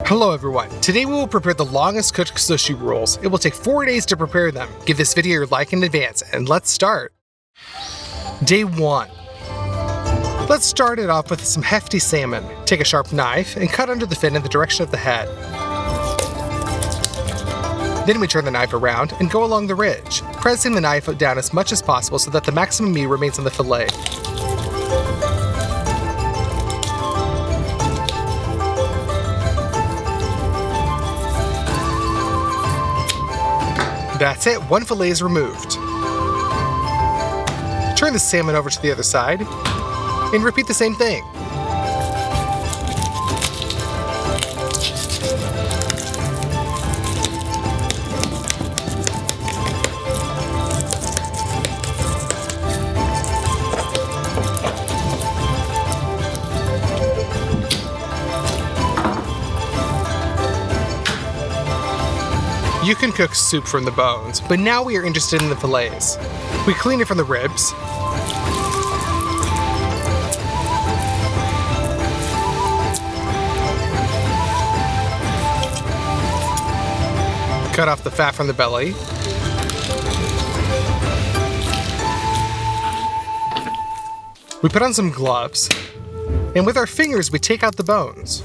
Hello everyone, today we will prepare the longest cooked sushi rolls. It will take 4 days to prepare them. Give this video your like in advance, and let's start. Day 1. Let's start it off with some hefty salmon. Take a sharp knife and cut under the fin in the direction of the head. Then we turn the knife around and go along the ridge, pressing the knife down as much as possible so that the maximum meat remains on the fillet. That's it, one fillet is removed. Turn the salmon over to the other side, and repeat the same thing. You can cook soup from the bones, but now we are interested in the fillets. We clean it from the ribs. Cut off the fat from the belly. We put on some gloves, and with our fingers we take out the bones.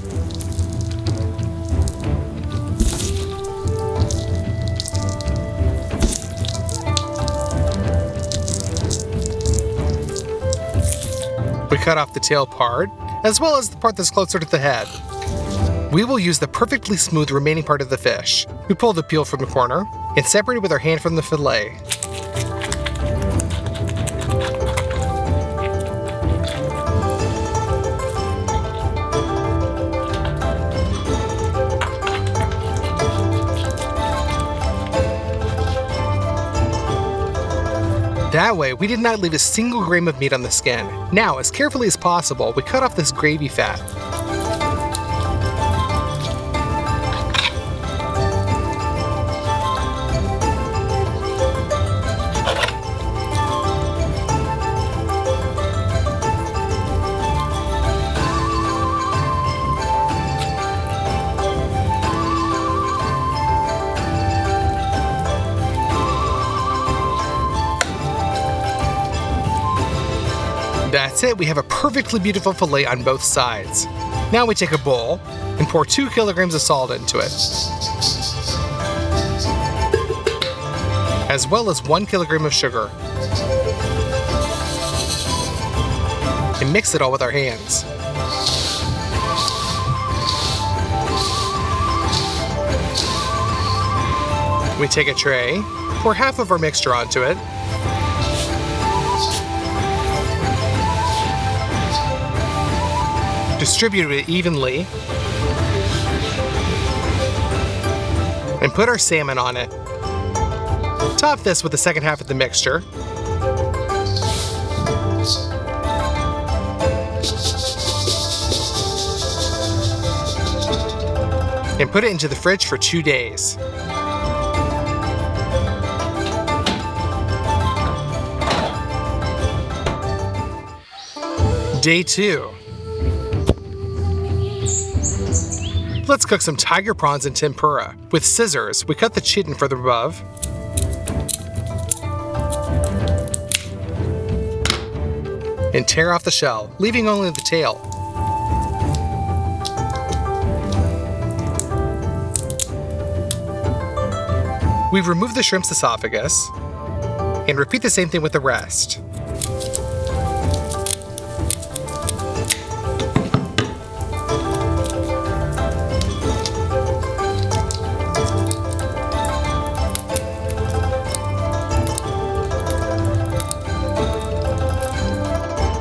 We cut off the tail part, as well as the part that's closer to the head. We will use the perfectly smooth remaining part of the fish. We pull the peel from the corner and separate it with our hand from the fillet. That way, we did not leave a single grain of meat on the skin. Now, as carefully as possible, we cut off this gravy fat. That's it, we have a perfectly beautiful fillet on both sides. Now we take a bowl and pour 2 kilograms of salt into it, as well as 1 kilogram of sugar. And mix it all with our hands. We take a tray, pour half of our mixture onto it, distribute it evenly, and put our salmon on it. Top this with the second half of the mixture. And put it into the fridge for 2 days. Day 2. Let's cook some tiger prawns in tempura. With scissors, we cut the chitin further above. And tear off the shell, leaving only the tail. We've removed the shrimp's esophagus, and repeat the same thing with the rest.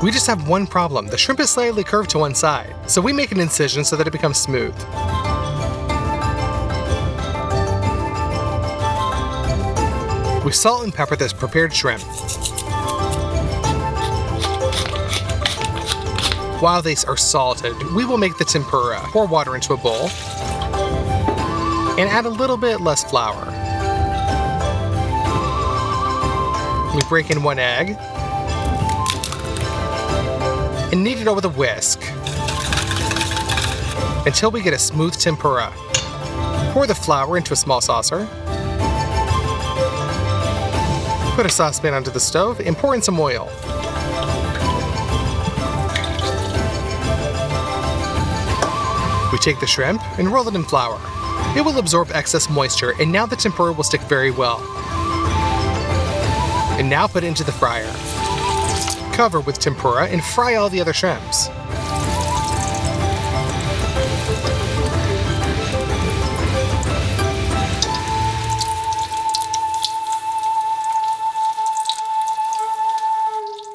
We just have one problem. The shrimp is slightly curved to one side, so we make an incision so that it becomes smooth. We salt and pepper this prepared shrimp. While these are salted, we will make the tempura. Pour water into a bowl and add a little bit less flour. We break in 1 egg and knead it over with a whisk. until we get a smooth tempura. Pour the flour into a small saucer. Put a saucepan onto the stove and pour in some oil. We take the shrimp and roll it in flour. It will absorb excess moisture, and now the tempura will stick very well. And now put it into the fryer. Cover with tempura and fry all the other shrimps.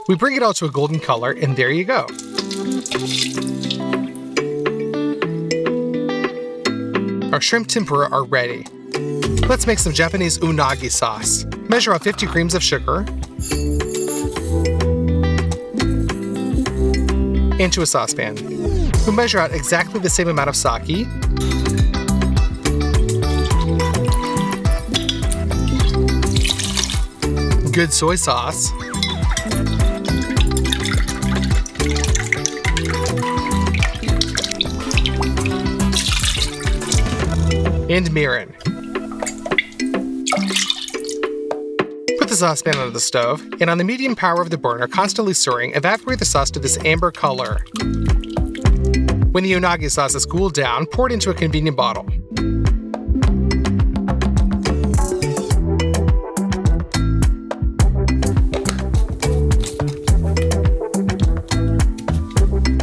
We bring it all to a golden color, and there you go. Our shrimp tempura are ready. Let's make some Japanese unagi sauce. Measure out 50 grams of sugar into a saucepan. We measure out exactly the same amount of sake. Good soy sauce. And mirin. Put the saucepan onto the stove, and on the medium power of the burner, constantly stirring, evaporate the sauce to this amber color. When the unagi sauce has cooled down, pour it into a convenient bottle.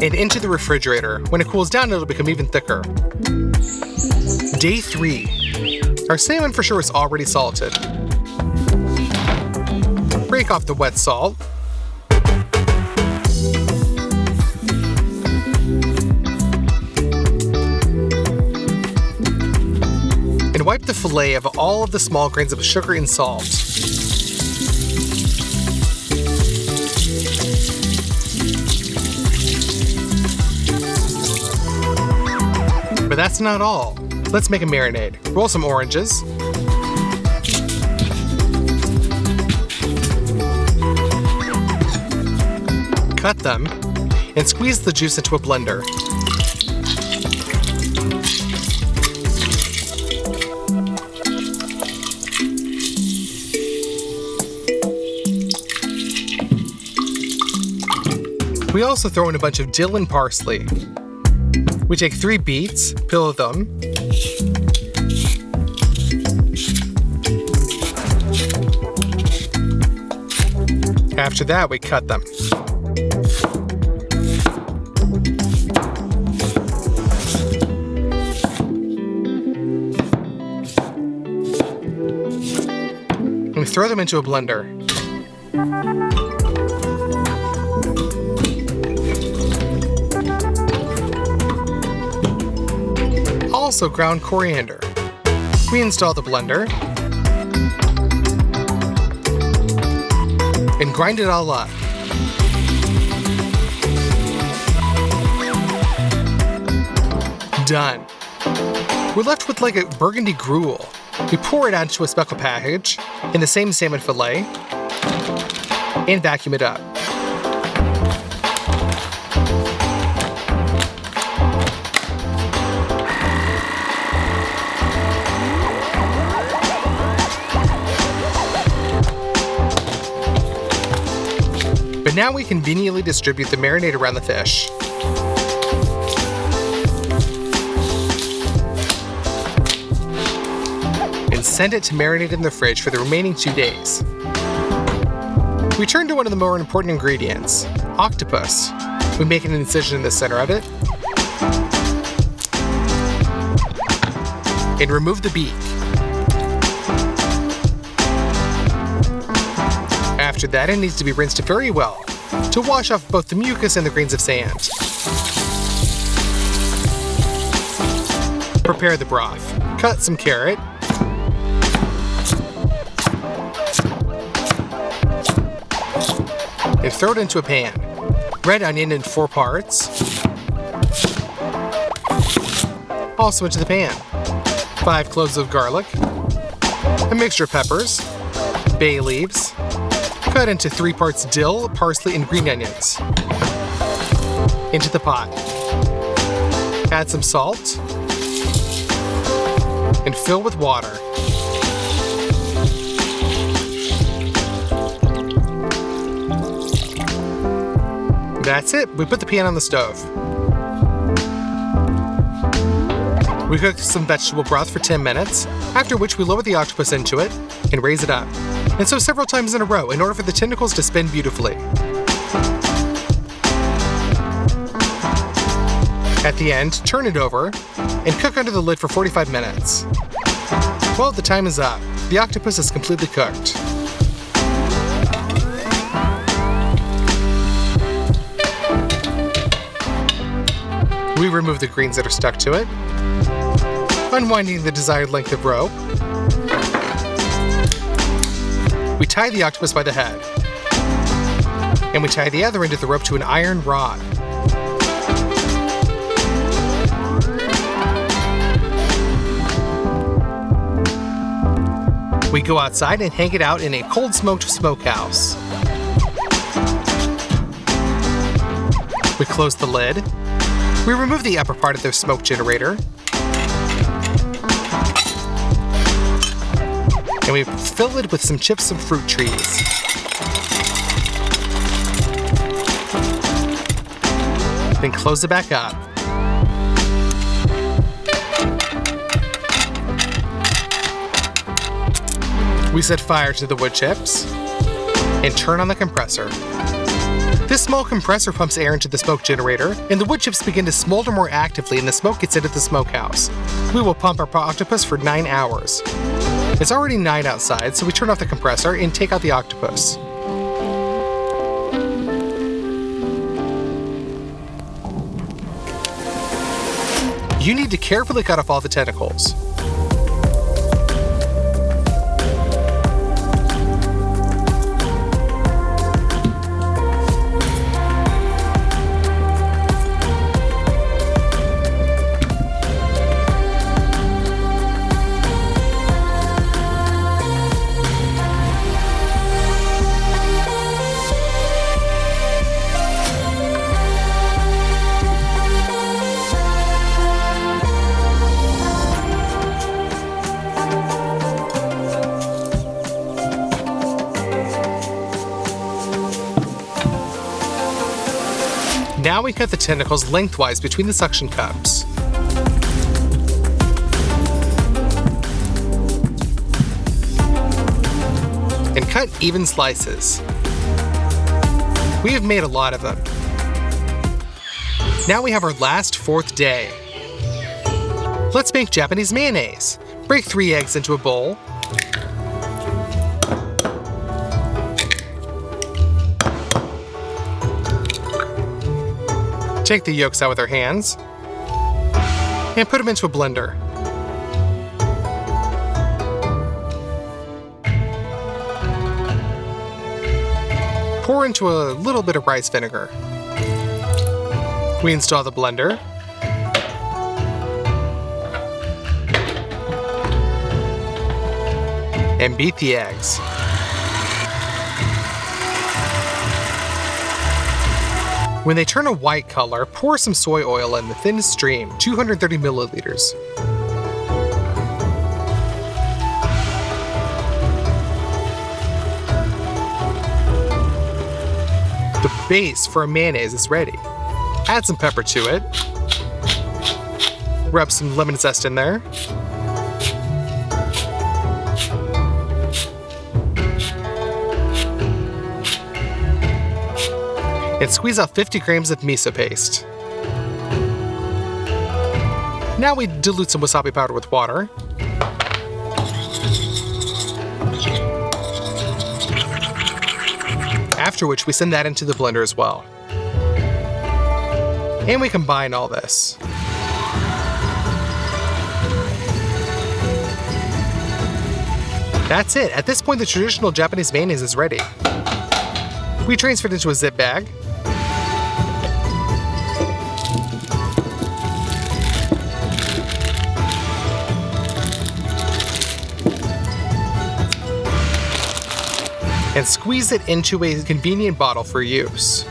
And into the refrigerator. When it cools down, it'll become even thicker. Day 3. Our salmon for sure is already salted. Break off the wet salt. And wipe the fillet of all of the small grains of sugar and salt. But that's not all. Let's make a marinade. Roll some oranges. Cut them and squeeze the juice into a blender. We also throw in a bunch of dill and parsley. We take 3 beets, peel them, after that, we cut them. And we throw them into a blender. Also ground coriander. We install the blender and grind it all up. Done. We're left with like a burgundy gruel. We pour it onto a speckle package in the same salmon fillet and vacuum it up. But now we conveniently distribute the marinade around the fish. And send it to marinate in the fridge for the remaining 2 days. We turn to one of the more important ingredients, octopus. We make an incision in the center of it and remove the beak. After that, it needs to be rinsed very well to wash off both the mucus and the grains of sand. Prepare the broth. Cut some carrot. And throw it into a pan. Red onion in 4 parts. Also into the pan. 5 cloves of garlic. A mixture of peppers. Bay leaves. Cut into 3 parts dill, parsley, and green onions. Into the pot. Add some salt and fill with water. That's it. We put the pan on the stove. We cook some vegetable broth for 10 minutes, after which we lower the octopus into it and raise it up. And so several times in a row in order for the tentacles to spin beautifully. At the end, turn it over and cook under the lid for 45 minutes. Well, the time is up. The octopus is completely cooked. We remove the greens that are stuck to it, unwinding the desired length of rope. We tie the octopus by the head, and we tie the other end of the rope to an iron rod. We go outside and hang it out in a cold smoked smokehouse. We close the lid. We remove the upper part of the smoke generator. And we fill it with some chips and fruit trees. Then close it back up. We set fire to the wood chips and turn on the compressor. This small compressor pumps air into the smoke generator, and the wood chips begin to smolder more actively and the smoke gets into the smokehouse. We will pump our octopus for 9 hours. It's already 9 outside, so we turn off the compressor and take out the octopus. You need to carefully cut off all the tentacles. Now we cut the tentacles lengthwise between the suction cups. And cut even slices. We have made a lot of them. Now we have our last 4th day. Let's make Japanese mayonnaise. Break 3 eggs into a bowl. Take the yolks out with our hands and put them into a blender. Pour into a little bit of rice vinegar. We install the blender. And beat the eggs. When they turn a white color, pour some soy oil in the thin stream, 230 milliliters. The base for a mayonnaise is ready. Add some pepper to it. Rub some lemon zest in there. And squeeze out 50 grams of miso paste. Now we dilute some wasabi powder with water. After which we send that into the blender as well. And we combine all this. That's it. At this point, the traditional Japanese mayonnaise is ready. We transfer it into a zip bag. And squeeze it into a convenient bottle for use.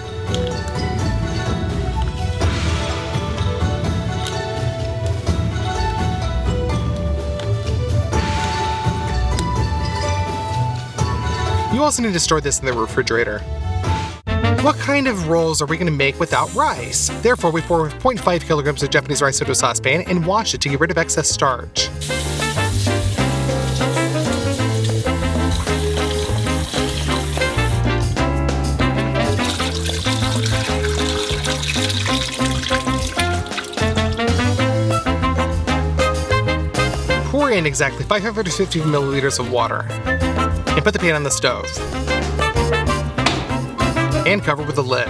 also need to store this in the refrigerator. What kind of rolls are we going to make without rice? Therefore, we pour 0.5 kilograms of Japanese rice into a saucepan and wash it to get rid of excess starch. Pour in exactly 550 milliliters of water and put the pan on the stove. And cover with a lid.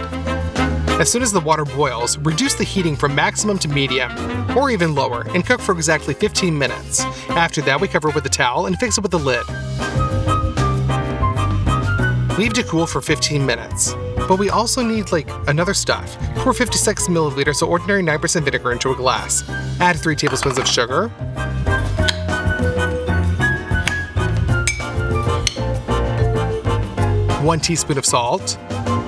As soon as the water boils, reduce the heating from maximum to medium, or even lower, and cook for exactly 15 minutes. After that, we cover with a towel and fix it with the lid. Leave to cool for 15 minutes. But we also need another stuff. Pour 56 milliliters of ordinary 9% vinegar into a glass. Add 3 tablespoons of sugar. One teaspoon of salt.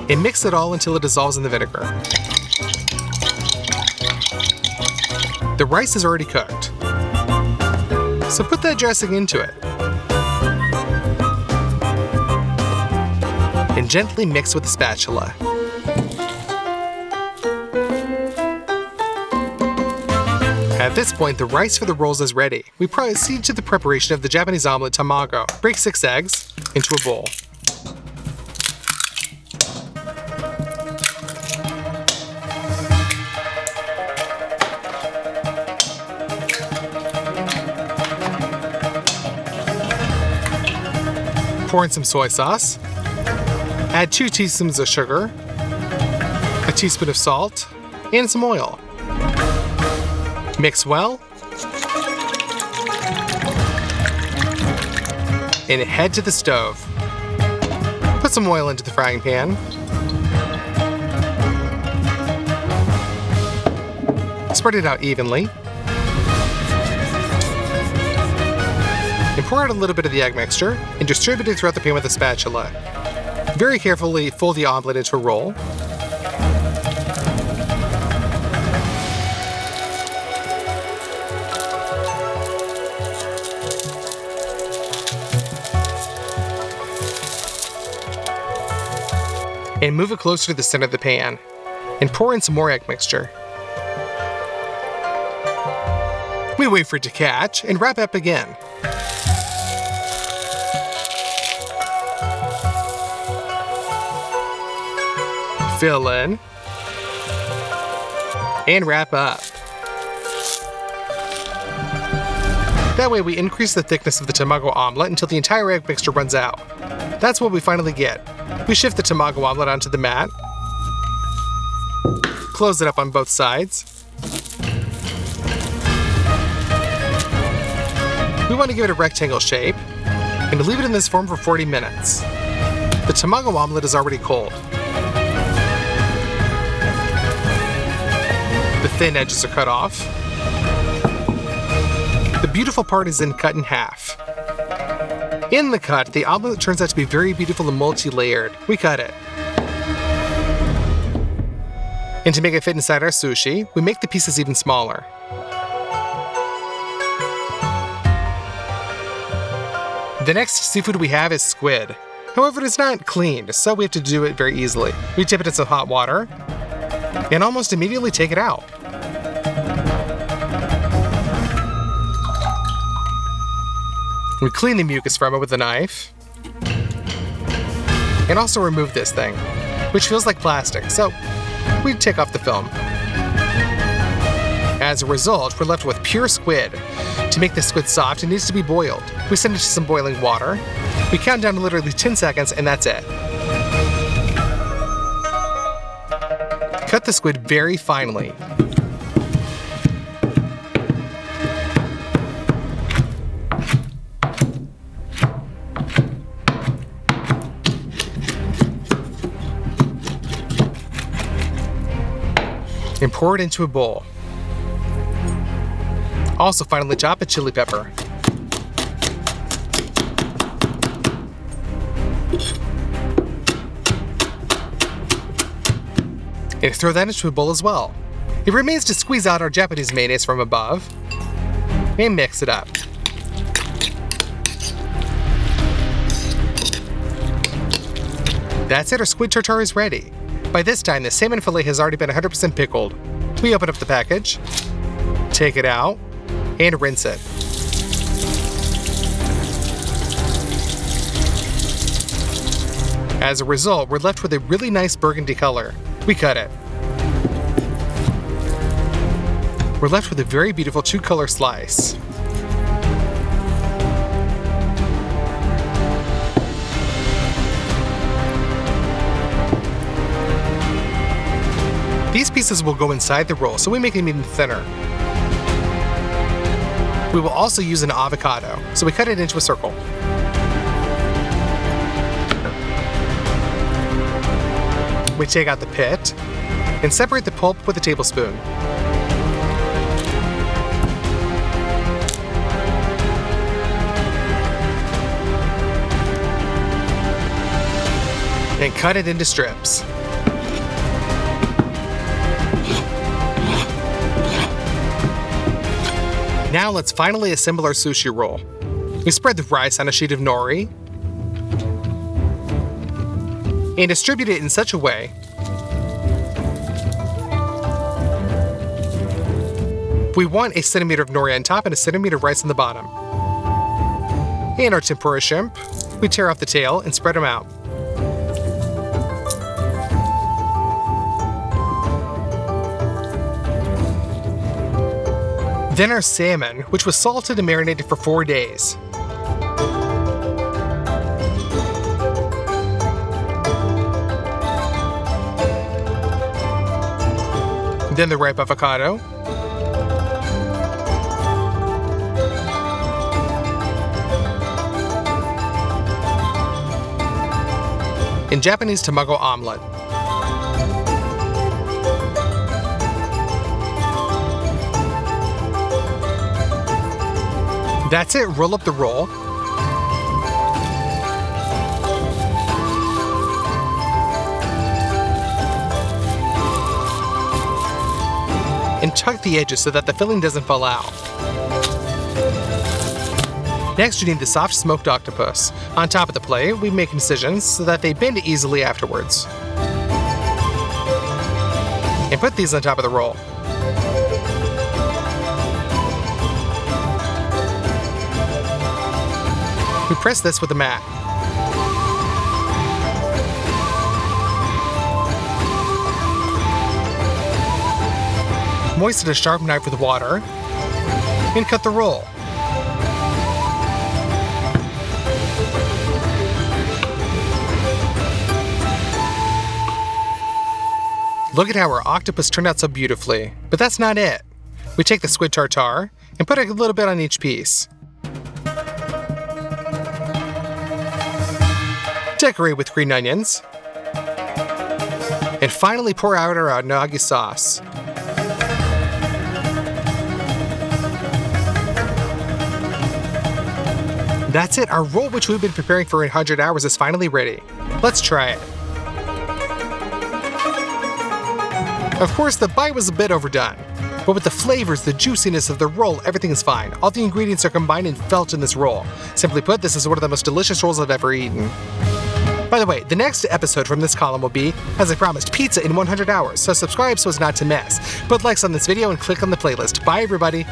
And mix it all until it dissolves in the vinegar. The rice is already cooked, so put that dressing into it. And gently mix with a spatula. At this point, the rice for the rolls is ready. We proceed to the preparation of the Japanese omelet tamago. Break 6 eggs into a bowl. Pour in some soy sauce. Add 2 teaspoons of sugar, a teaspoon of salt, and some oil. Mix well, and head to the stove. Put some oil into the frying pan. Spread it out evenly. And pour out a little bit of the egg mixture and distribute it throughout the pan with a spatula. Very carefully fold the omelet into a roll. And move it closer to the center of the pan. And pour in some more egg mixture. We wait for it to catch and wrap up again. Fill in, and wrap up. That way we increase the thickness of the tamago omelet until the entire egg mixture runs out. That's what we finally get. We shift the tamago omelet onto the mat, close it up on both sides. We want to give it a rectangle shape, and leave it in this form for 40 minutes. The tamago omelet is already cold. The thin edges are cut off. The beautiful part is then cut in half. In the cut, the omelet turns out to be very beautiful and multi-layered. We cut it. And to make it fit inside our sushi, we make the pieces even smaller. The next seafood we have is squid. However, it is not cleaned, so we have to do it very easily. We dip it in some hot water and almost immediately take it out. We clean the mucus from it with a knife and also remove this thing, which feels like plastic, so we take off the film. As a result, we're left with pure squid. To make the squid soft, it needs to be boiled. We send it to some boiling water. We count down to literally 10 seconds, and that's it. Cut the squid very finely. And pour it into a bowl. Also finely chop a chili pepper. And throw that into a bowl as well. It remains to squeeze out our Japanese mayonnaise from above and mix it up. That's it, our squid tartare is ready. By this time, the salmon fillet has already been 100% pickled. We open up the package, take it out, and rinse it. As a result, we're left with a really nice burgundy color. We cut it. We're left with a very beautiful 2-color slice. These pieces will go inside the roll, so we make them even thinner. We will also use an avocado, so we cut it into a circle. We take out the pit and separate the pulp with a tablespoon. And cut it into strips. Now let's finally assemble our sushi roll. We spread the rice on a sheet of nori and distribute it in such a way we want a centimeter of nori on top and a centimeter of rice on the bottom. And our tempura shrimp, we tear off the tail and spread them out. Then our salmon, which was salted and marinated for 4 days. Then the ripe avocado. And Japanese tamago omelet. That's it, roll up the roll. And tuck the edges so that the filling doesn't fall out. Next, you need the soft smoked octopus. On top of the plate, we make incisions so that they bend easily afterwards. And put these on top of the roll. We press this with a mat. Moisten a sharp knife with water and cut the roll. Look at how our octopus turned out so beautifully. But that's not it. We take the squid tartare and put a little bit on each piece. Decorate with green onions. And finally pour out our unagi sauce. That's it, our roll which we've been preparing for 100 hours is finally ready. Let's try it. Of course, the bite was a bit overdone, but with the flavors, the juiciness of the roll, everything is fine. All the ingredients are combined and felt in this roll. Simply put, this is one of the most delicious rolls I've ever eaten. By the way, the next episode from this column will be, as I promised, pizza in 100 hours, so subscribe so as not to miss. Put likes on this video and click on the playlist. Bye, everybody!